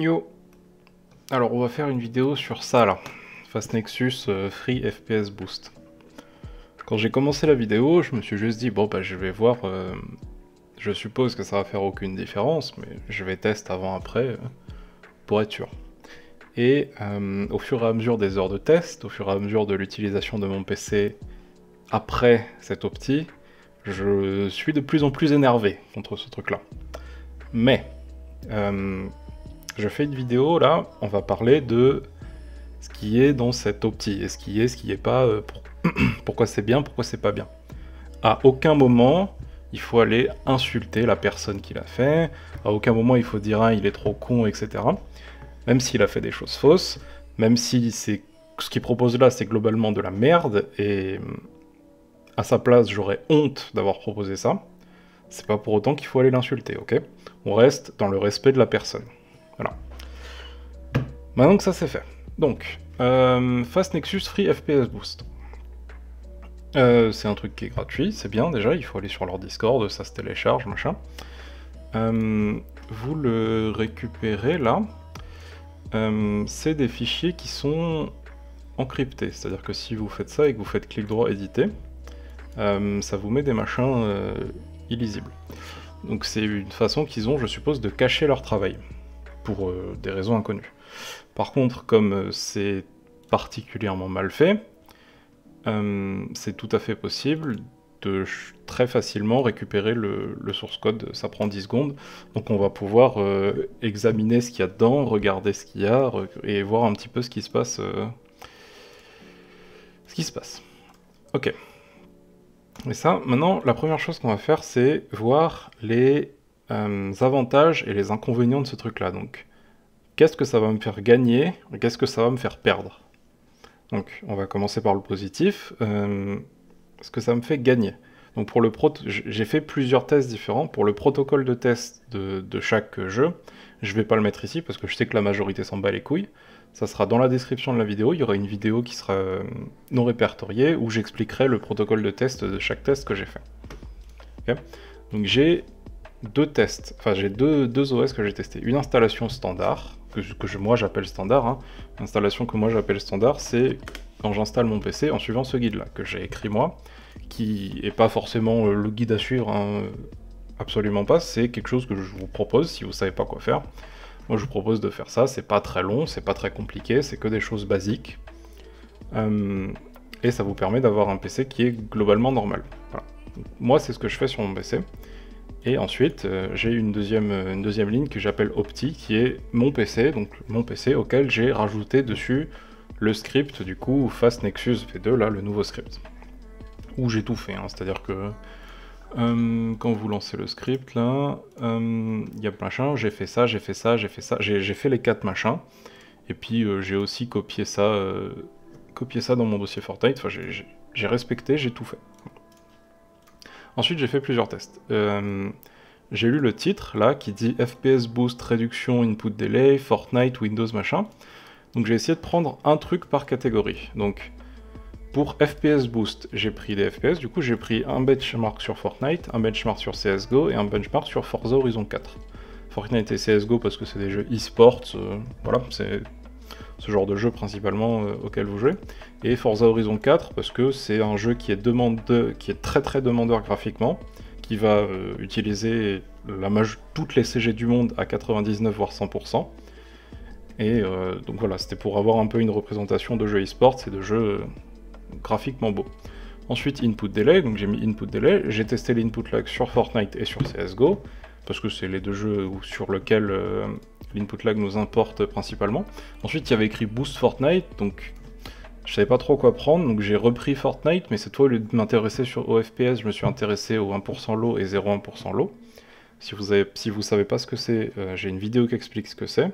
Yo, alors on va faire une vidéo sur ça là, Fastnexus Free FPS Boost. Quand j'ai commencé la vidéo, je me suis juste dit bon bah je vais voir, je suppose que ça va faire aucune différence, mais je vais tester avant-après pour être sûr. Et au fur et à mesure des heures de test, au fur et à mesure de l'utilisation de mon PC après cet opti, je suis de plus en plus énervé contre ce truc là. Mais je fais une vidéo là, on va parler de ce qui est dans cette opti, et ce qui est pas, pourquoi c'est bien, pourquoi c'est pas bien. À aucun moment, il faut aller insulter la personne qui l'a fait, à aucun moment il faut dire ah, il est trop con, etc. Même s'il a fait des choses fausses, même si c'est ce qu'il propose là c'est globalement de la merde, et à sa place j'aurais honte d'avoir proposé ça, c'est pas pour autant qu'il faut aller l'insulter, ok? On reste dans le respect de la personne. Voilà. Maintenant que ça c'est fait. Donc, Fastnexus Free FPS Boost. C'est un truc qui est gratuit, c'est bien déjà, il faut aller sur leur Discord, ça se télécharge, machin. Vous le récupérez là. C'est des fichiers qui sont encryptés, c'est-à-dire que si vous faites ça et que vous faites clic droit éditer, ça vous met des machins illisibles. Donc c'est une façon qu'ils ont, je suppose, de cacher leur travail, pour des raisons inconnues. Par contre, comme c'est particulièrement mal fait, c'est tout à fait possible de très facilement récupérer le source code, ça prend 10 secondes, donc on va pouvoir examiner ce qu'il y a dedans, regarder ce qu'il y a, et voir un petit peu ce qui se passe. Ok. Et ça, maintenant, la première chose qu'on va faire, c'est voir les avantages et les inconvénients de ce truc-là. Donc, qu'est-ce que ça va me faire gagner, et qu'est-ce que ça va me faire perdre? Donc, on va commencer par le positif. Ce que ça me fait gagner. Donc, pour le j'ai fait plusieurs tests différents. Pour le protocole de test de chaque jeu, je vais pas le mettre ici parce que je sais que la majorité s'en bat les couilles. Ça sera dans la description de la vidéo. Il y aura une vidéo qui sera non répertoriée où j'expliquerai le protocole de test de chaque test que j'ai fait. Okay. Donc, j'ai deux tests. Enfin, j'ai deux OS que j'ai testé. Une installation standard, moi j'appelle standard. Hein. L'installation que moi j'appelle standard, c'est quand j'installe mon PC en suivant ce guide-là, que j'ai écrit moi, qui est pas forcément le guide à suivre, hein, absolument pas, c'est quelque chose que je vous propose si vous savez pas quoi faire. Moi je vous propose de faire ça, c'est pas très long, c'est pas très compliqué, c'est que des choses basiques. Et ça vous permet d'avoir un PC qui est globalement normal. Voilà. Donc, moi c'est ce que je fais sur mon PC. Et ensuite, j'ai une deuxième ligne que j'appelle Opti, qui est mon PC, donc mon PC auquel j'ai rajouté dessus le script, du coup, Fastnexus V2, là, le nouveau script. Où j'ai tout fait, hein, c'est-à-dire que quand vous lancez le script, là, il y a plein de machins, j'ai fait ça, j'ai fait ça, j'ai fait ça, j'ai fait les 4 machins, et puis j'ai aussi copié ça dans mon dossier Fortnite, enfin j'ai respecté, j'ai tout fait. Ensuite, j'ai fait plusieurs tests. J'ai lu le titre, là, qui dit FPS Boost, réduction, input delay, Fortnite, Windows, machin. Donc j'ai essayé de prendre un truc par catégorie. Donc, pour FPS Boost, j'ai pris des FPS, du coup j'ai pris un benchmark sur Fortnite, un benchmark sur CSGO, et un benchmark sur Forza Horizon 4. Fortnite et CSGO parce que c'est des jeux e-sports, voilà, c'est ce genre de jeu principalement auquel vous jouez, et Forza Horizon 4 parce que c'est un jeu qui est très très demandeur graphiquement, qui va utiliser toutes les CG du monde à 99 voire 100%, et donc voilà, c'était pour avoir un peu une représentation de jeux e-sport et de jeux graphiquement beaux. Ensuite input delay, donc j'ai mis input delay, j'ai testé l'input lag sur Fortnite et sur CSGO, parce que c'est les deux jeux sur lesquels l'input lag nous importe principalement. Ensuite, il y avait écrit Boost Fortnite, donc je savais pas trop quoi prendre, donc j'ai repris Fortnite, mais cette fois, au lieu de m'intéresser au FPS, je me suis intéressé au 1% low et 0,1% low. Si vous savez pas ce que c'est, j'ai une vidéo qui explique ce que c'est.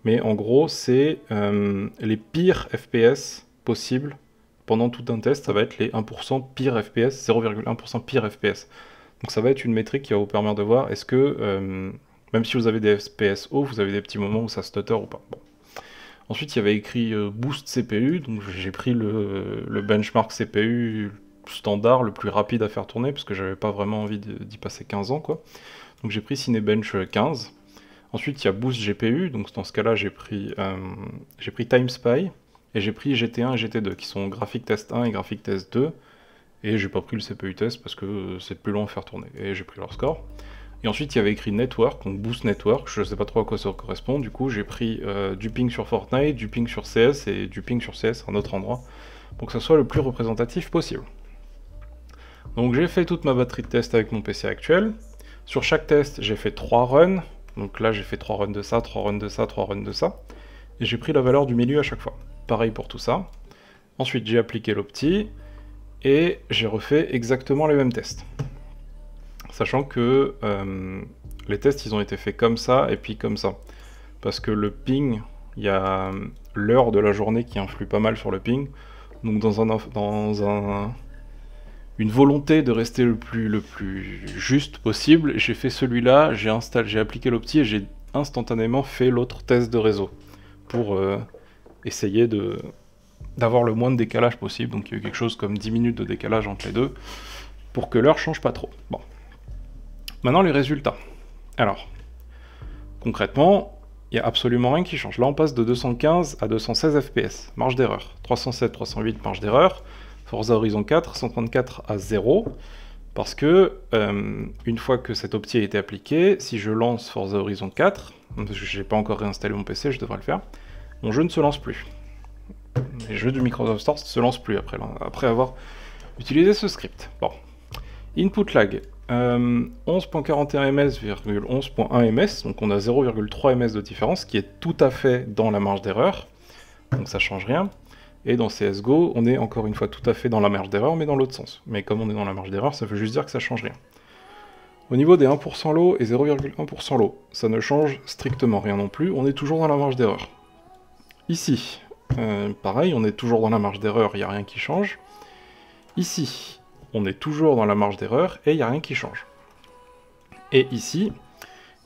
Mais en gros, c'est les pires FPS possibles pendant tout un test, ça va être les 1% pire FPS, 0,1% pire FPS. Donc ça va être une métrique qui va vous permettre de voir est-ce que, même si vous avez des FPS hauts, vous avez des petits moments où ça stutter ou pas. Bon. Ensuite, il y avait écrit Boost CPU, donc j'ai pris le benchmark CPU standard, le plus rapide à faire tourner, parce que j'avais pas vraiment envie d'y passer 15 ans, quoi. Donc j'ai pris Cinebench 15. Ensuite, il y a Boost GPU, donc dans ce cas-là, j'ai pris TimeSpy, et j'ai pris GT1 et GT2, qui sont Graphic Test 1 et Graphic Test 2, et j'ai pas pris le CPU test parce que c'est plus long à faire tourner, et j'ai pris leur score. Et ensuite, il y avait écrit Network, donc Boost Network, je sais pas trop à quoi ça correspond, du coup j'ai pris du ping sur Fortnite, du ping sur CS, et du ping sur CS à un autre endroit, pour que ça soit le plus représentatif possible. Donc j'ai fait toute ma batterie de test avec mon PC actuel. Sur chaque test, j'ai fait 3 runs. Donc là, j'ai fait 3 runs de ça, 3 runs de ça, 3 runs de ça. Et j'ai pris la valeur du milieu à chaque fois. Pareil pour tout ça. Ensuite, j'ai appliqué l'opti. Et j'ai refait exactement les mêmes tests. Sachant que les tests, ils ont été faits comme ça et puis comme ça. Parce que le ping, il y a l'heure de la journée qui influe pas mal sur le ping. Donc une volonté de rester le plus juste possible, j'ai fait celui-là, j'ai appliqué l'opti et j'ai instantanément fait l'autre test de réseau pour essayer d'avoir le moins de décalage possible. Donc il y a eu quelque chose comme 10 minutes de décalage entre les deux pour que l'heure change pas trop. Bon. Maintenant les résultats. Alors, concrètement, il n'y a absolument rien qui change. Là on passe de 215 à 216 fps, marge d'erreur. 307, 308, marge d'erreur. Forza Horizon 4, 134 à 0, parce que une fois que cet opti a été appliqué, si je lance Forza Horizon 4, parce que je n'ai pas encore réinstallé mon PC, je devrais le faire, mon jeu ne se lance plus. Les jeux du Microsoft Store ne se lancent plus après avoir utilisé ce script. Bon. Input lag, 11.41 ms, 11.1 ms, donc on a 0,3 ms de différence, qui est tout à fait dans la marge d'erreur, donc ça change rien. Et dans CSGO, on est encore une fois tout à fait dans la marge d'erreur, mais dans l'autre sens. Mais comme on est dans la marge d'erreur, ça veut juste dire que ça change rien. Au niveau des 1% low et 0,1% low, ça ne change strictement rien non plus, on est toujours dans la marge d'erreur. Ici, pareil, on est toujours dans la marge d'erreur, il n'y a rien qui change. Ici, on est toujours dans la marge d'erreur et il n'y a rien qui change. Et ici,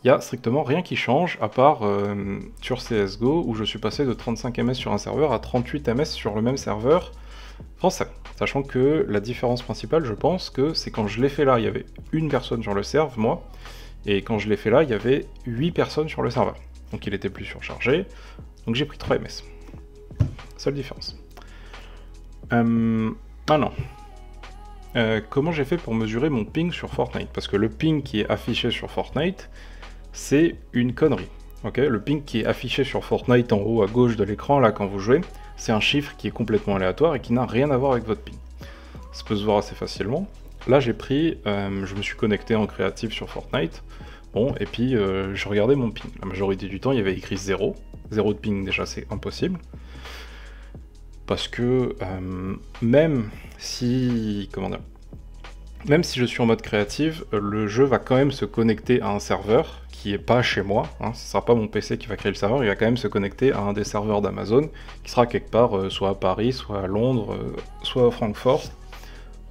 il n'y a strictement rien qui change, à part sur CSGO, où je suis passé de 35 ms sur un serveur à 38 ms sur le même serveur français. Sachant que la différence principale, je pense que c'est quand je l'ai fait là, il y avait une personne sur le serve, moi, et quand je l'ai fait là, il y avait 8 personnes sur le serveur. Donc il était plus surchargé, donc j'ai pris 3 ms. Seule différence. Maintenant, comment j'ai fait pour mesurer mon ping sur Fortnite? Parce que le ping qui est affiché sur Fortnite, c'est une connerie. Okay, le ping qui est affiché sur Fortnite en haut à gauche de l'écran, là, quand vous jouez, c'est un chiffre qui est complètement aléatoire et qui n'a rien à voir avec votre ping. Ça peut se voir assez facilement. Là, j'ai pris, je me suis connecté en créatif sur Fortnite, bon, et puis je regardais mon ping. La majorité du temps, il y avait écrit 0. 0 de ping, déjà, c'est impossible. Parce que même si... Comment dire ? Même si je suis en mode créative, le jeu va quand même se connecter à un serveur qui est pas chez moi, hein, ce sera pas mon PC qui va créer le serveur, il va quand même se connecter à un des serveurs d'Amazon, qui sera quelque part soit à Paris, soit à Londres, soit à Francfort,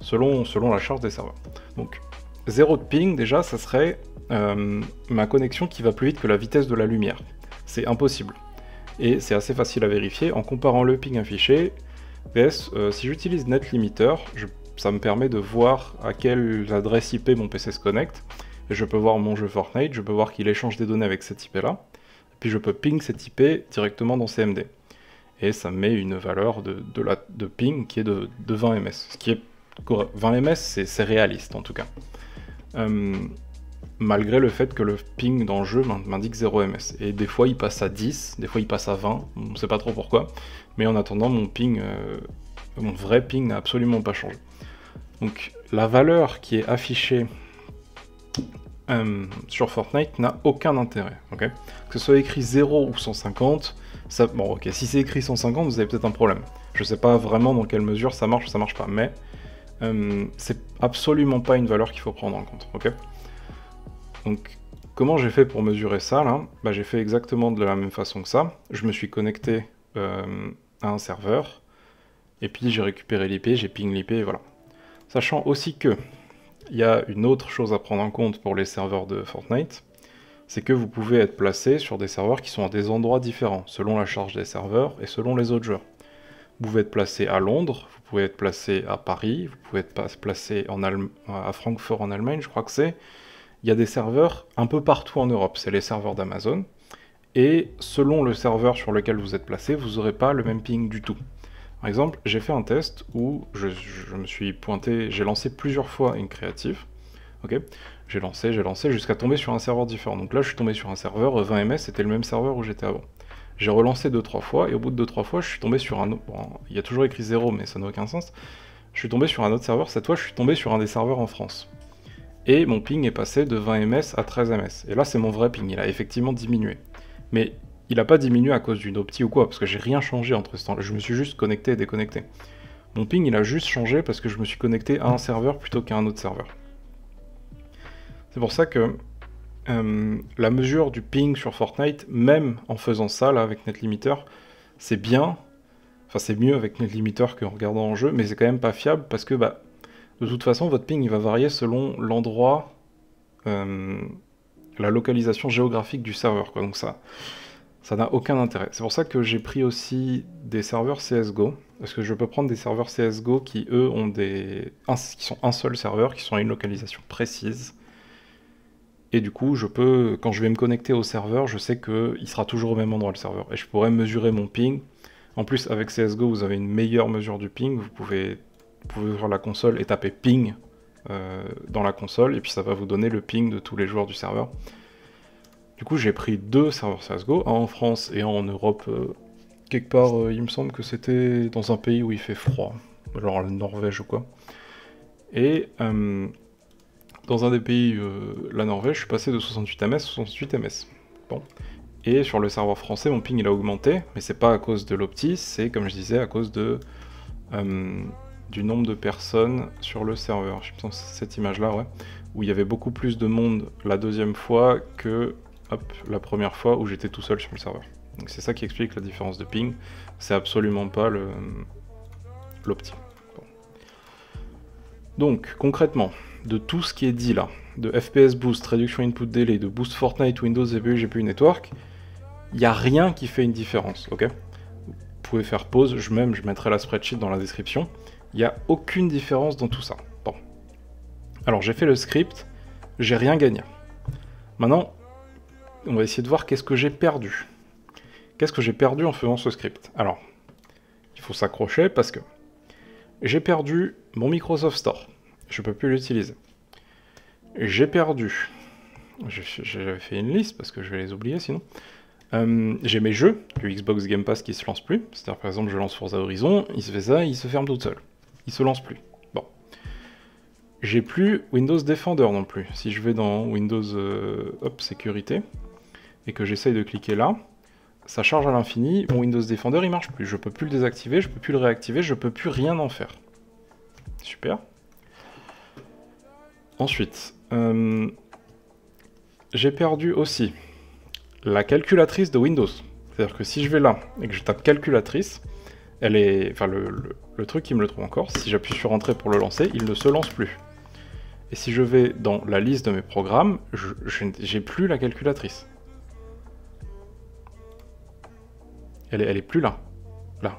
selon la charge des serveurs. Donc 0 de ping, déjà, ça serait ma connexion qui va plus vite que la vitesse de la lumière. C'est impossible. Et c'est assez facile à vérifier en comparant le ping affiché, vs si j'utilise NetLimiter, ça me permet de voir à quelle adresse IP mon PC se connecte, et je peux voir mon jeu Fortnite, je peux voir qu'il échange des données avec cette IP là, puis je peux ping cette IP directement dans CMD. Et ça me met une valeur de ping qui est de 20 ms, ce qui est 20 ms, c'est réaliste en tout cas. Malgré le fait que le ping dans le jeu m'indique 0 ms, et des fois il passe à 10, des fois il passe à 20, on ne sait pas trop pourquoi, mais en attendant mon ping, mon vrai ping n'a absolument pas changé. Donc la valeur qui est affichée sur Fortnite n'a aucun intérêt, okay, que ce soit écrit 0 ou 150, ça, bon ok, si c'est écrit 150 vous avez peut-être un problème. Je sais pas vraiment dans quelle mesure ça marche ou ça marche pas, mais c'est absolument pas une valeur qu'il faut prendre en compte, ok. Donc comment j'ai fait pour mesurer ça là? Bah, j'ai fait exactement de la même façon que ça, je me suis connecté à un serveur, et puis j'ai récupéré l'IP, j'ai ping l'IP, et voilà. Sachant aussi que il y a une autre chose à prendre en compte pour les serveurs de Fortnite, c'est que vous pouvez être placé sur des serveurs qui sont à des endroits différents, selon la charge des serveurs et selon les autres joueurs. Vous pouvez être placé à Londres, vous pouvez être placé à Paris, vous pouvez être placé à Francfort en Allemagne, je crois que c'est. Il y a des serveurs un peu partout en Europe, c'est les serveurs d'Amazon. et selon le serveur sur lequel vous êtes placé, vous n'aurez pas le même ping du tout. Par exemple, j'ai fait un test où je me suis pointé, j'ai lancé plusieurs fois une créative, ok, j'ai lancé jusqu'à tomber sur un serveur différent. Donc là, je suis tombé sur un serveur 20 ms, c'était le même serveur où j'étais avant. J'ai relancé 2-3 fois, et au bout de 2-3 fois, je suis tombé sur un autre... Bon, il y a toujours écrit 0, mais ça n'a aucun sens. Je suis tombé sur un autre serveur, cette fois, je suis tombé sur un des serveurs en France. Et mon ping est passé de 20 ms à 13 ms. Et là, c'est mon vrai ping, il a effectivement diminué. Mais il n'a pas diminué à cause d'une opti ou quoi, parce que j'ai rien changé entre ce temps-là. Je me suis juste connecté et déconnecté. Mon ping, il a juste changé parce que je me suis connecté à un serveur plutôt qu'à un autre serveur. C'est pour ça que la mesure du ping sur Fortnite, même en faisant ça là avec NetLimiter, c'est bien, enfin c'est mieux avec NetLimiter qu'en regardant en jeu, mais c'est quand même pas fiable parce que bah, de toute façon votre ping il va varier selon l'endroit, la localisation géographique du serveur, quoi. Donc ça n'a aucun intérêt. C'est pour ça que j'ai pris aussi des serveurs CSGO, parce que je peux prendre des serveurs CSGO qui eux ont qui sont un seul serveur, qui sont à une localisation précise. Et du coup, je peux, quand je vais me connecter au serveur, je sais qu'il sera toujours au même endroit le serveur. Et je pourrais mesurer mon ping. En plus, avec CSGO, vous avez une meilleure mesure du ping. Vous pouvez ouvrir la console et taper ping dans la console. Et puis ça va vous donner le ping de tous les joueurs du serveur. Du coup, j'ai pris 2 serveurs CSGO, un en France et un en Europe. Quelque part, il me semble que c'était dans un pays où il fait froid. Genre la Norvège ou quoi. Et... dans un des pays, la Norvège, je suis passé de 68 ms à 68 ms. Bon. Et sur le serveur français, mon ping il a augmenté, mais c'est pas à cause de l'opti, c'est comme je disais, à cause de du nombre de personnes sur le serveur. Je pense cette image-là, ouais, où il y avait beaucoup plus de monde la deuxième fois que la première fois où j'étais tout seul sur le serveur. Donc c'est ça qui explique la différence de ping. C'est absolument pas l'opti. Bon. Donc concrètement, de tout ce qui est dit là, de FPS Boost, réduction input delay, de Boost Fortnite, Windows, CPU, GPU, Network, il n'y a rien qui fait une différence, ok? Vous pouvez faire pause, je mettrai la spreadsheet dans la description. Il n'y a aucune différence dans tout ça. Bon. Alors j'ai fait le script, j'ai rien gagné. Maintenant, on va essayer de voir qu'est-ce que j'ai perdu. Qu'est-ce que j'ai perdu en faisant ce script? Alors, il faut s'accrocher parce que j'ai perdu mon Microsoft Store. Je peux plus l'utiliser. J'ai perdu... J'avais fait une liste parce que je vais les oublier sinon. J'ai mes jeux, le Xbox Game Pass qui se lance plus. C'est-à-dire par exemple je lance Forza Horizon, il se fait ça, il se ferme tout seul. Il se lance plus. Bon. J'ai plus Windows Defender non plus. Si je vais dans Windows Sécurité et que j'essaye de cliquer là, ça charge à l'infini, mon Windows Defender il marche plus. Je peux plus le désactiver, je peux plus le réactiver, je peux plus rien en faire. Super. Ensuite, j'ai perdu aussi la calculatrice de Windows. C'est-à-dire que si je vais là et que je tape calculatrice, elle est, enfin le truc qui me le trouve encore, si j'appuie sur entrée pour le lancer, il ne se lance plus. Et si je vais dans la liste de mes programmes, j'ai plus la calculatrice. Elle est plus là. Là.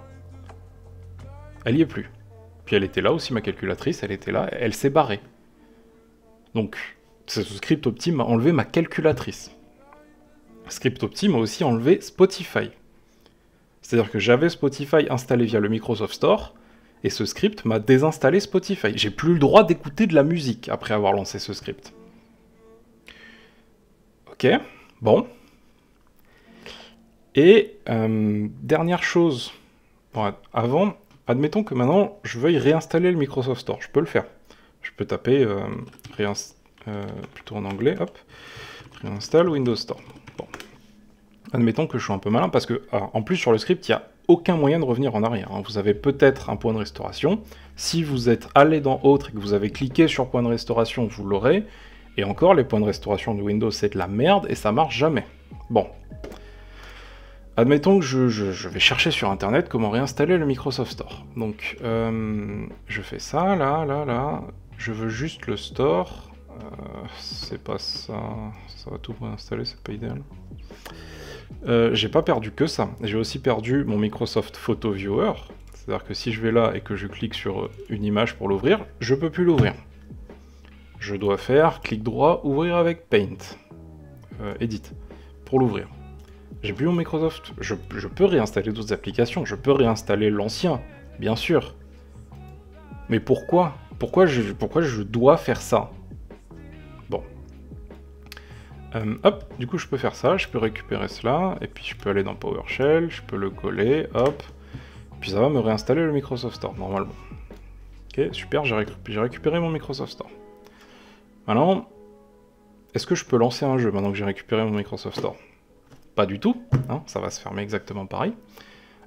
Elle y est plus. Puis elle était là aussi, ma calculatrice, elle était là, elle s'est barrée. Donc, ce script opti m'a enlevé ma calculatrice. Script opti m'a aussi enlevé Spotify. C'est-à-dire que j'avais Spotify installé via le Microsoft Store, et ce script m'a désinstallé Spotify. J'ai plus le droit d'écouter de la musique après avoir lancé ce script. Ok, bon. Et dernière chose, bon, avant, admettons que maintenant je veuille réinstaller le Microsoft Store, je peux le faire. Je peux taper plutôt en anglais, hop, réinstalle Windows Store. Bon. Admettons que je suis un peu malin parce que, en plus sur le script, il n'y a aucun moyen de revenir en arrière. Hein. Vous avez peut-être un point de restauration. Si vous êtes allé dans Autre et que vous avez cliqué sur point de restauration, vous l'aurez. Et encore, les points de restauration de Windows, c'est de la merde et ça marche jamais. Bon. Admettons que je vais chercher sur internet comment réinstaller le Microsoft Store. Donc, je fais ça, là. Je veux juste le store. C'est pas ça. Ça va tout réinstaller, c'est pas idéal. J'ai pas perdu que ça. J'ai aussi perdu mon Microsoft Photo Viewer. C'est-à-dire que si je vais là et que je clique sur une image pour l'ouvrir, je peux plus l'ouvrir. Je dois faire clic droit, ouvrir avec Paint. Edit. Pour l'ouvrir. J'ai plus mon Microsoft. Je peux réinstaller d'autres applications, je peux réinstaller l'ancien, bien sûr. Mais pourquoi pourquoi je dois faire ça? Bon. Hop, du coup je peux faire ça, je peux récupérer cela, et puis je peux aller dans PowerShell, je peux le coller, hop. Puis ça va me réinstaller le Microsoft Store, normalement. Ok, super, j'ai récupéré mon Microsoft Store. Maintenant, est-ce que je peux lancer un jeu maintenant que j'ai récupéré mon Microsoft Store? Pas du tout, hein, ça va se fermer exactement pareil.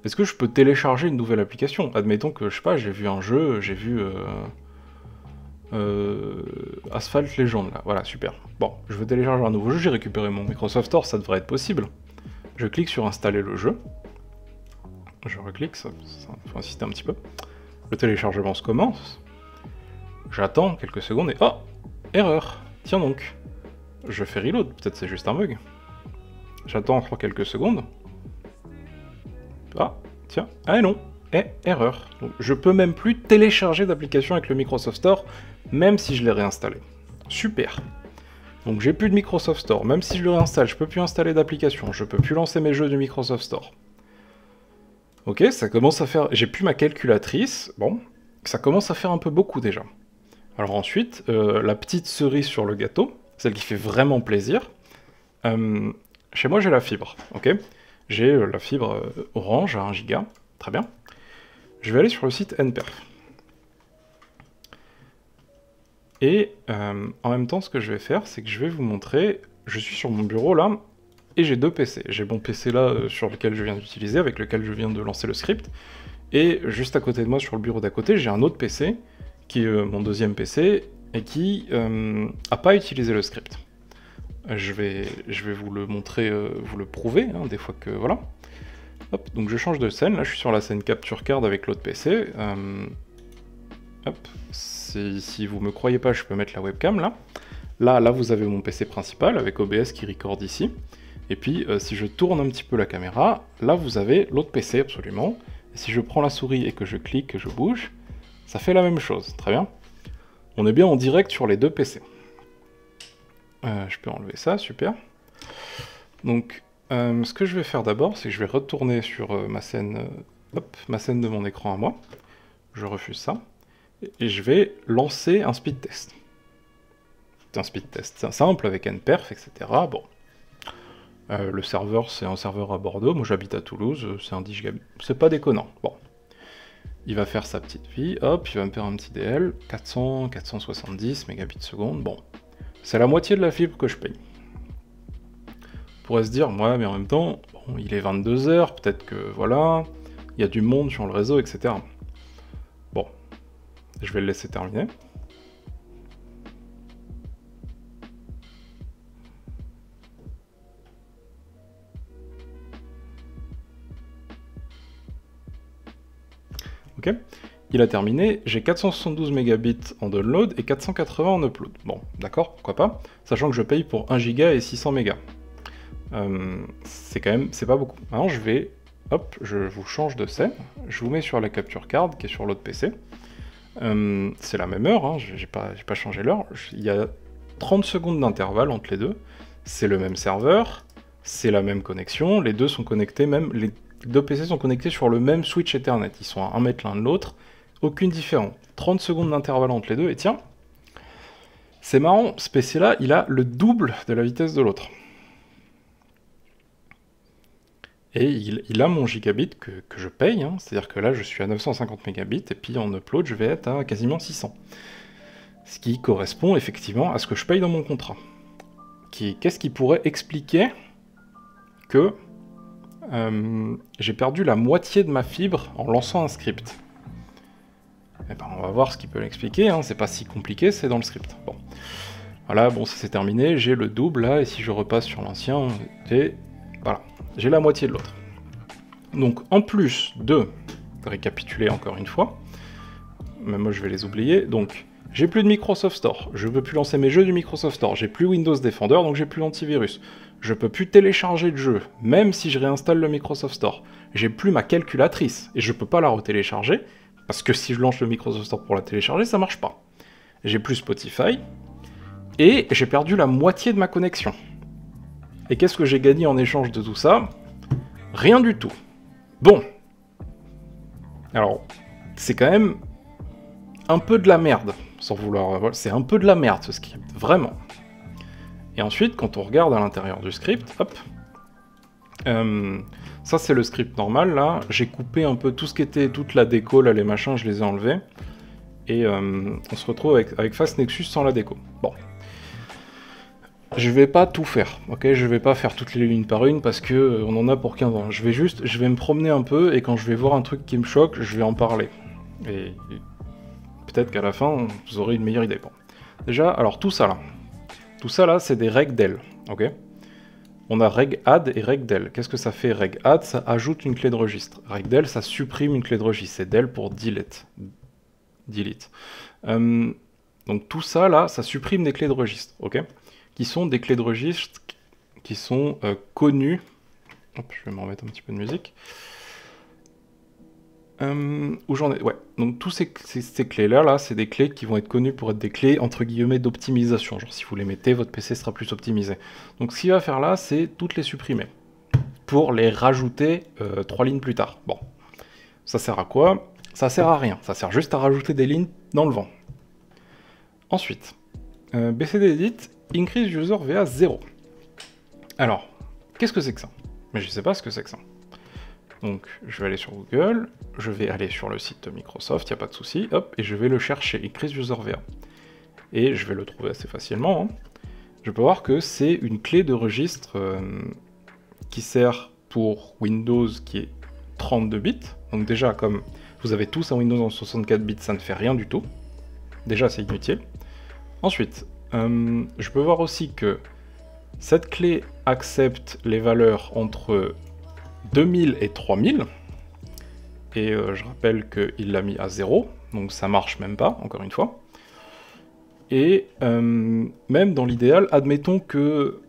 Est-ce que je peux télécharger une nouvelle application? Admettons que, je sais pas, j'ai vu un jeu, j'ai vu Asphalt Legend, là, voilà, super. Bon, je veux télécharger un nouveau jeu, j'ai récupéré mon Microsoft Store, ça devrait être possible. Je clique sur installer le jeu. Je reclique, ça faut insister un petit peu. Le téléchargement se commence. J'attends quelques secondes et... Oh! Erreur! Tiens donc. Je fais reload, peut-être c'est juste un bug. J'attends encore quelques secondes. Ah, tiens. Ah non! Erreur. Donc, je peux même plus télécharger d'application avec le Microsoft Store, même si je l'ai réinstallé. Super. Donc j'ai plus de Microsoft Store. Même si je le réinstalle, je peux plus installer d'application. Je peux plus lancer mes jeux du Microsoft Store. Ok, ça commence à faire... J'ai plus ma calculatrice. Bon, ça commence à faire un peu beaucoup déjà. Alors ensuite, la petite cerise sur le gâteau, celle qui fait vraiment plaisir. Chez moi, j'ai la fibre, ok? J'ai la fibre Orange à 1 Go. Très bien. Je vais aller sur le site NPerf. Et en même temps, ce que je vais faire, c'est que je vais vous montrer... Je suis sur mon bureau là, et j'ai deux PC. J'ai mon PC là sur lequel je viens d'utiliser, avec lequel je viens de lancer le script. Et juste à côté de moi, sur le bureau d'à côté, j'ai un autre PC, qui est mon deuxième PC, et qui n'a pas utilisé le script. Je vais vous le montrer, vous le prouver, hein, des fois que... Voilà. Hop, donc je change de scène, là je suis sur la scène Capture Card avec l'autre PC. Hop, si vous me croyez pas, je peux mettre la webcam là. Là vous avez mon PC principal avec OBS qui record ici. Et puis si je tourne un petit peu la caméra, là vous avez l'autre PC absolument. Et si je prends la souris et que je clique, que je bouge, ça fait la même chose, très bien. On est bien en direct sur les deux PC. Je peux enlever ça, super. Donc, ce que je vais faire d'abord, c'est que je vais retourner sur ma scène de mon écran à moi. Je refuse ça. Et je vais lancer un speed test. C'est un speed test simple avec NPerf, etc. Bon. Le serveur, c'est un serveur à Bordeaux. Moi, j'habite à Toulouse. C'est un 10 Gb. C'est pas déconnant. Bon. Il va faire sa petite vie. Hop, il va me faire un petit DL. 470 mégabits seconde. Bon. C'est la moitié de la fibre que je paye. On pourrait se dire, ouais, mais en même temps, bon, il est 22 h, peut-être que, voilà, il y a du monde sur le réseau, etc. Bon, je vais le laisser terminer. Ok, il a terminé, j'ai 472 mégabits en download et 480 en upload. Bon, d'accord, pourquoi pas, sachant que je paye pour 1 giga et 600 mégas. C'est quand même, c'est pas beaucoup. Maintenant je vais, hop, je vous change de scène, je vous mets sur la capture card qui est sur l'autre PC. C'est la même heure, hein, j'ai pas changé l'heure, il y a 30 secondes d'intervalle entre les deux, c'est le même serveur, c'est la même connexion, les deux sont connectés, même les deux PC sont connectés sur le même switch Ethernet, ils sont à 1 mètre l'un de l'autre, aucune différence. 30 secondes d'intervalle entre les deux, et tiens, c'est marrant, ce PC là, il a le double de la vitesse de l'autre. Et il a mon gigabit que je paye, hein, c'est-à-dire que là je suis à 950 mégabits, et puis en upload je vais être à quasiment 600. Ce qui correspond effectivement à ce que je paye dans mon contrat. Qu'est-ce qui pourrait expliquer que j'ai perdu la moitié de ma fibre en lançant un script? Eh ben, on va voir ce qui peut l'expliquer, hein. C'est pas si compliqué, c'est dans le script. Bon. Voilà, bon, ça c'est terminé, j'ai le double là, et si je repasse sur l'ancien, voilà, j'ai la moitié de l'autre. Donc en plus de récapituler encore une fois, même moi je vais les oublier, donc j'ai plus de Microsoft Store, je peux plus lancer mes jeux du Microsoft Store, j'ai plus Windows Defender, donc j'ai plus l'antivirus. Je peux plus télécharger le jeu, même si je réinstalle le Microsoft Store. J'ai plus ma calculatrice, et je peux pas la retélécharger, parce que si je lance le Microsoft Store pour la télécharger, ça marche pas. J'ai plus Spotify, et j'ai perdu la moitié de ma connexion. Et qu'est-ce que j'ai gagné en échange de tout ça? Rien du tout. Bon. Alors, c'est quand même un peu de la merde, sans vouloir... C'est un peu de la merde, ce script, vraiment. Et ensuite, quand on regarde à l'intérieur du script, hop... ça, c'est le script normal, là. J'ai coupé un peu tout ce qui était... toute la déco, là, les machins, je les ai enlevés. Et on se retrouve avec FastNexus sans la déco. Bon. Je vais pas tout faire, ok? Je vais pas faire toutes les lignes par une parce que on en a pour 15 ans. Je vais me promener un peu et quand je vais voir un truc qui me choque, je vais en parler. Et peut-être qu'à la fin, vous aurez une meilleure idée. Bon. Déjà, alors tout ça là, c'est des regdel, ok? On a regadd et regdel. Qu'est-ce que ça fait regadd? Ça ajoute une clé de registre. Regdel, ça supprime une clé de registre. C'est del pour delete. Donc tout ça là, ça supprime des clés de registre, ok? Qui sont des clés de registre qui sont connues. Hop, je vais me remettre un petit peu de musique. Où j'en ai... Ouais, donc tous ces clés-là, là, c'est des clés qui vont être connues pour être des clés, entre guillemets, d'optimisation. Genre, si vous les mettez, votre PC sera plus optimisé. Donc, ce qu'il va faire là, c'est toutes les supprimer. Pour les rajouter 3 lignes plus tard. Bon. Ça sert à quoi? Ça sert à rien. Ça sert juste à rajouter des lignes dans le vent. Ensuite, BCDedit, increase user VA 0. Alors, qu'est-ce que c'est que ça? Mais je sais pas ce que c'est que ça. Donc, je vais aller sur Google, je vais aller sur le site de Microsoft, il n'y a pas de souci, hop, et je vais le chercher, increase user VA. Et je vais le trouver assez facilement. Hein. Je peux voir que c'est une clé de registre qui sert pour Windows qui est 32 bits. Donc déjà, comme vous avez tous un Windows en 64 bits, ça ne fait rien du tout. Déjà, c'est inutile. Ensuite, je peux voir aussi que cette clé accepte les valeurs entre 2000 et 3000. Et je rappelle qu'il l'a mis à 0, donc ça marche même pas, encore une fois. Et même dans l'idéal, admettons que...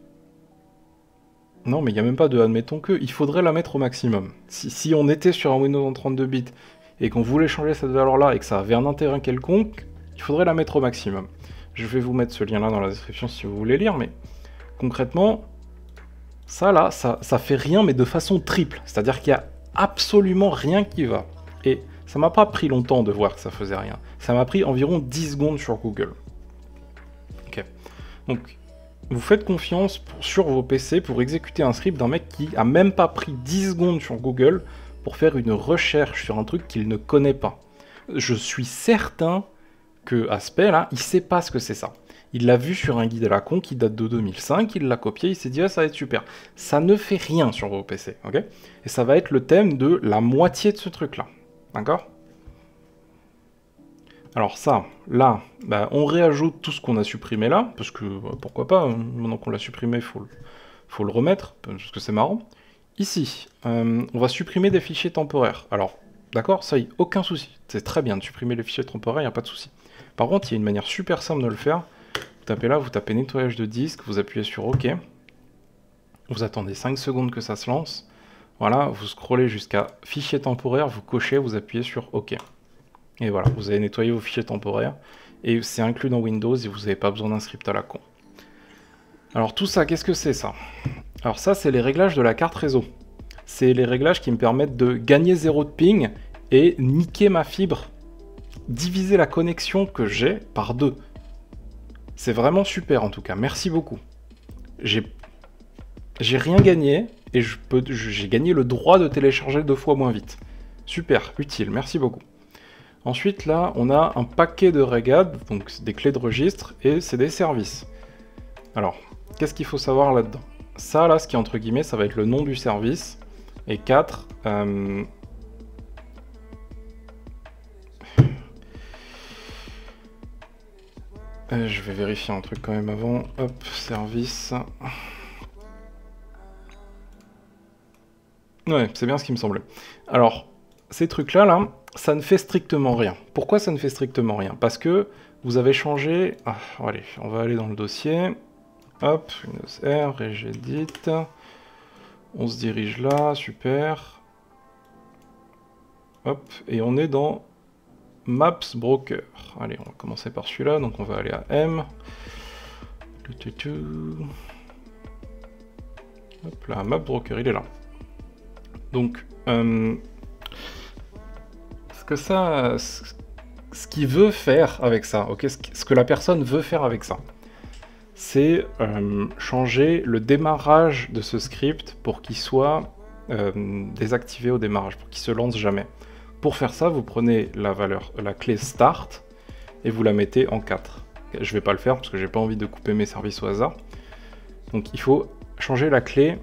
Non, mais il n'y a même pas de admettons que, il faudrait la mettre au maximum. Si on était sur un Windows en 32 bits et qu'on voulait changer cette valeur-là et que ça avait un intérêt quelconque, il faudrait la mettre au maximum. Je vais vous mettre ce lien-là dans la description si vous voulez lire, mais concrètement, ça là, ça fait rien, mais de façon triple. C'est-à-dire qu'il y a absolument rien qui va. Et ça m'a pas pris longtemps de voir que ça faisait rien. Ça m'a pris environ 10 secondes sur Google. Ok. Donc, vous faites confiance sur vos PC pour exécuter un script d'un mec qui a même pas pris 10 secondes sur Google pour faire une recherche sur un truc qu'il ne connaît pas. Je suis certain que Aspect, là, il sait pas ce que c'est ça. Il l'a vu sur un guide à la con qui date de 2005, il l'a copié, il s'est dit ah, ça va être super. Ça ne fait rien sur vos PC, ok? Et ça va être le thème de la moitié de ce truc-là, d'accord? Alors ça, là, bah, on réajoute tout ce qu'on a supprimé là, parce que bah, pourquoi pas, hein, maintenant qu'on l'a supprimé, faut le remettre, parce que c'est marrant. Ici, on va supprimer des fichiers temporaires. Alors, d'accord, ça y est, aucun souci. C'est très bien de supprimer les fichiers temporaires, il n'y a pas de souci. Par contre, il y a une manière super simple de le faire. Vous tapez là, vous tapez nettoyage de disque, vous appuyez sur OK. Vous attendez 5 secondes que ça se lance. Voilà, vous scrollez jusqu'à fichier temporaire, vous cochez, vous appuyez sur OK. Et voilà, vous avez nettoyé vos fichiers temporaires. Et c'est inclus dans Windows et vous n'avez pas besoin d'un script à la con. Alors tout ça, qu'est-ce que c'est ça? Alors ça, c'est les réglages de la carte réseau. C'est les réglages qui me permettent de gagner 0 de ping et niquer ma fibre. Diviser la connexion que j'ai par 2. C'est vraiment super en tout cas, merci beaucoup. J'ai rien gagné et j'ai gagné le droit de télécharger 2 fois moins vite. Super, utile, merci beaucoup. Ensuite là, on a un paquet de regadd, donc des clés de registre, et c'est des services. Alors, qu'est-ce qu'il faut savoir là-dedans? Ça là, ce qui est entre guillemets, ça va être le nom du service. Et 4... je vais vérifier un truc quand même avant. Hop, service. Ouais, c'est bien ce qui me semblait. Alors, ces trucs-là, là, ça ne fait strictement rien. Pourquoi ça ne fait strictement rien? Parce que vous avez changé... Ah, allez, on va aller dans le dossier. Hop, Windows R, regedit. On se dirige là, super. Hop, et on est dans Maps Broker. Allez, on va commencer par celui-là, donc on va aller à M. Hop là, Maps Broker, il est là. Donc, ce qu'il veut faire avec ça, ok, ce que la personne veut faire avec ça, c'est changer le démarrage de ce script pour qu'il soit désactivé au démarrage, pour qu'il se lance jamais. Pour faire ça, vous prenez la clé start et vous la mettez en 4. Je vais pas le faire parce que j'ai pas envie de couper mes services au hasard. Donc il faut changer la clé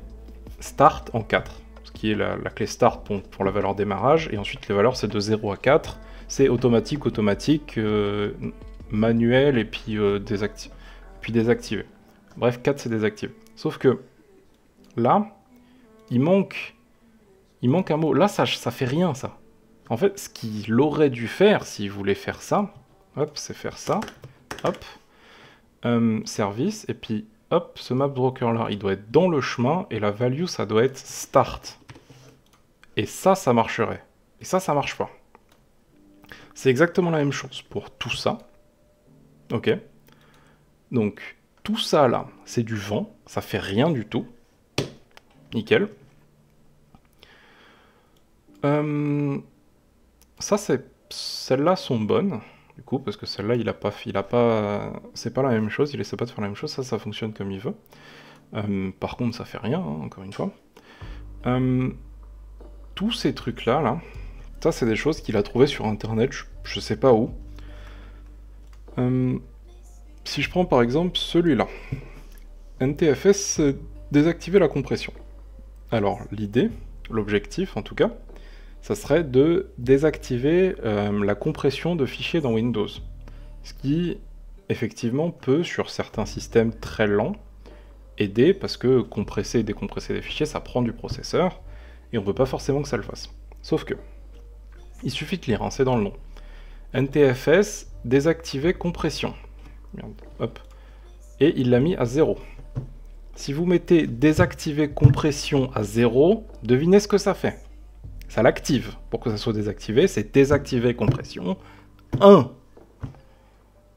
start en 4, ce qui est la clé start pour la valeur démarrage, et ensuite les valeurs c'est de 0 à 4, c'est automatique, manuel et puis désactivé. Bref, 4 c'est désactivé. Sauf que là, il manque un mot. Là, ça fait rien, ça. En fait, ce qu'il aurait dû faire, s'il voulait faire ça, hop, c'est faire ça, hop, service, et puis hop, ce map broker là, il doit être dans le chemin, et la value, ça doit être start. Et ça marcherait. Et ça marche pas. C'est exactement la même chose pour tout ça. Ok. Donc, tout ça là, c'est du vent, ça fait rien du tout. Nickel. Celles-là sont bonnes, du coup, parce que celle-là, c'est pas la même chose, il essaie pas de faire la même chose, ça fonctionne comme il veut. Par contre, ça fait rien, hein, encore une fois. Tous ces trucs-là, ça, c'est des choses qu'il a trouvées sur Internet, je sais pas où. Si je prends par exemple celui-là, NTFS, désactiver la compression. Alors, l'objectif en tout cas, ça serait de désactiver la compression de fichiers dans Windows. Ce qui, effectivement, peut, sur certains systèmes très lents, aider, parce que compresser et décompresser des fichiers, ça prend du processeur, et on ne veut pas forcément que ça le fasse. Sauf que, il suffit de lire, hein, c'est dans le nom. NTFS, désactiver compression. Merde, hop. Et il l'a mis à 0. Si vous mettez désactiver compression à 0, devinez ce que ça fait. Ça l'active. Pour que ça soit désactivé, c'est désactiver compression 1.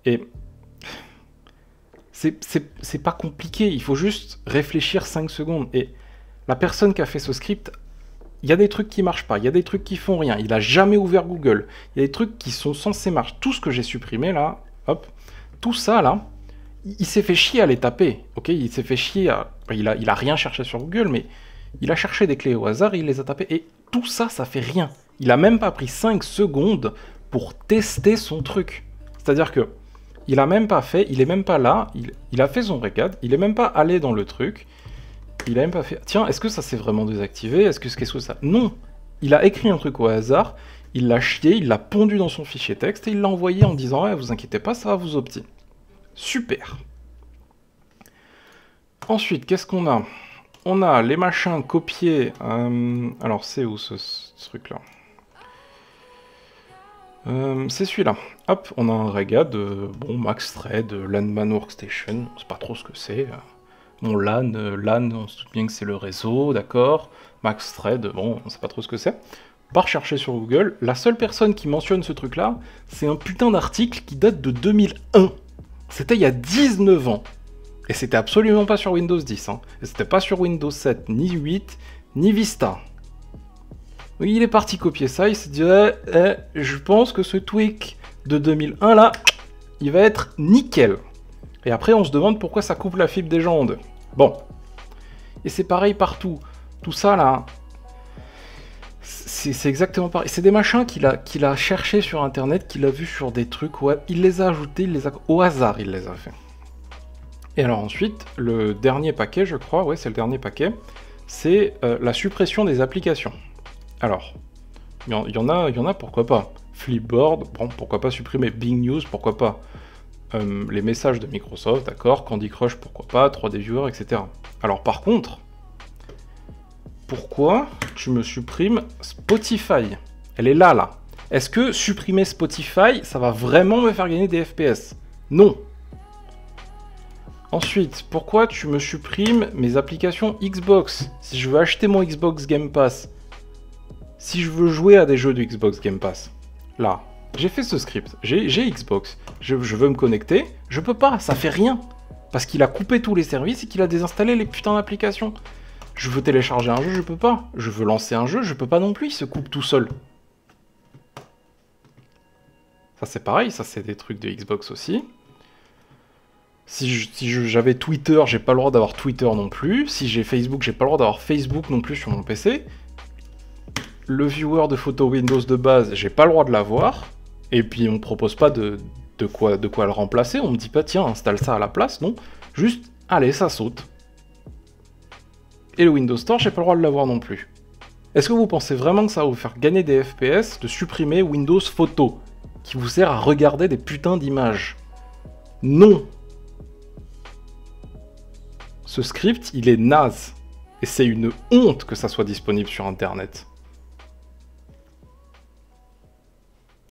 Et c'est pas compliqué, il faut juste réfléchir 5 secondes. Et la personne qui a fait ce script, il y a des trucs qui marchent pas, il y a des trucs qui font rien, il a jamais ouvert Google, il y a des trucs qui sont censés marcher. Tout ce que j'ai supprimé là, hop, tout ça là, il s'est fait chier à les taper, ok, il s'est fait chier il a rien cherché sur Google, mais il a cherché des clés au hasard et il les a tapées, et tout ça, ça fait rien. Il a même pas pris 5 secondes pour tester son truc. C'est-à-dire que, il a même pas fait, il est même pas là, il a fait son récad, il est même pas allé dans le truc, il a même pas fait, tiens, est-ce que ça s'est vraiment désactivé, qu'est-ce que ça... Non, il a écrit un truc au hasard, il l'a chié, il l'a pondu dans son fichier texte, et il l'a envoyé en disant, ouais, vous inquiétez pas, ça va vous opti. Super. Ensuite, qu'est-ce qu'on a? On a les machins copiés. Alors, c'est où ce truc-là? C'est celui-là. Hop, on a un regad, Max Thread, LAN Workstation, on sait pas trop ce que c'est. Bon, LAN, on se doute bien que c'est le réseau, d'accord. Max Thread, bon, on sait pas trop ce que c'est. Par chercher sur Google, la seule personne qui mentionne ce truc-là, c'est un putain d'article qui date de 2001. C'était il y a 19 ans. Et c'était absolument pas sur Windows 10, hein. Et c'était pas sur Windows 7, ni 8, ni Vista. Oui, il est parti copier ça, il s'est dit, je pense que ce tweak de 2001 là, il va être nickel. Et après, on se demande pourquoi ça coupe la fibre des gens en deux. Bon. Et c'est pareil partout. Tout ça là, c'est exactement pareil. C'est des machins qu'il a cherché sur Internet, qu'il a vu sur des trucs web. Il les a ajoutés, au hasard, il les a fait. Et alors ensuite, le dernier paquet, je crois, ouais, c'est le dernier paquet, c'est la suppression des applications. Alors, il y en a, pourquoi pas. Flipboard, bon, pourquoi pas supprimer. Bing News, pourquoi pas. Les messages de Microsoft, d'accord. Candy Crush, pourquoi pas. 3D Viewer, etc. Alors par contre, pourquoi tu me supprimes Spotify? Elle est là. Est-ce que supprimer Spotify, ça va vraiment me faire gagner des FPS? Non. Ensuite, pourquoi tu me supprimes mes applications Xbox? Si je veux acheter mon Xbox Game Pass, si je veux jouer à des jeux de Xbox Game Pass, là, j'ai fait ce script, j'ai Xbox, je veux me connecter, je peux pas, ça fait rien. Parce qu'il a coupé tous les services et qu'il a désinstallé les putains d'applications. Je veux télécharger un jeu, je peux pas. Je veux lancer un jeu, je peux pas non plus, il se coupe tout seul. Ça c'est pareil, ça c'est des trucs de Xbox aussi. Si j'avais Twitter, j'ai pas le droit d'avoir Twitter non plus. Si j'ai Facebook, j'ai pas le droit d'avoir Facebook non plus sur mon PC. Le viewer de photo Windows de base, j'ai pas le droit de l'avoir. Et puis on me propose pas de quoi le remplacer. On me dit pas tiens, installe ça à la place, non. Juste, allez, ça saute. Et le Windows Store, j'ai pas le droit de l'avoir non plus. Est-ce que vous pensez vraiment que ça va vous faire gagner des FPS de supprimer Windows Photo, qui vous sert à regarder des putains d'images? Non. Ce script, il est naze. Et c'est une honte que ça soit disponible sur Internet.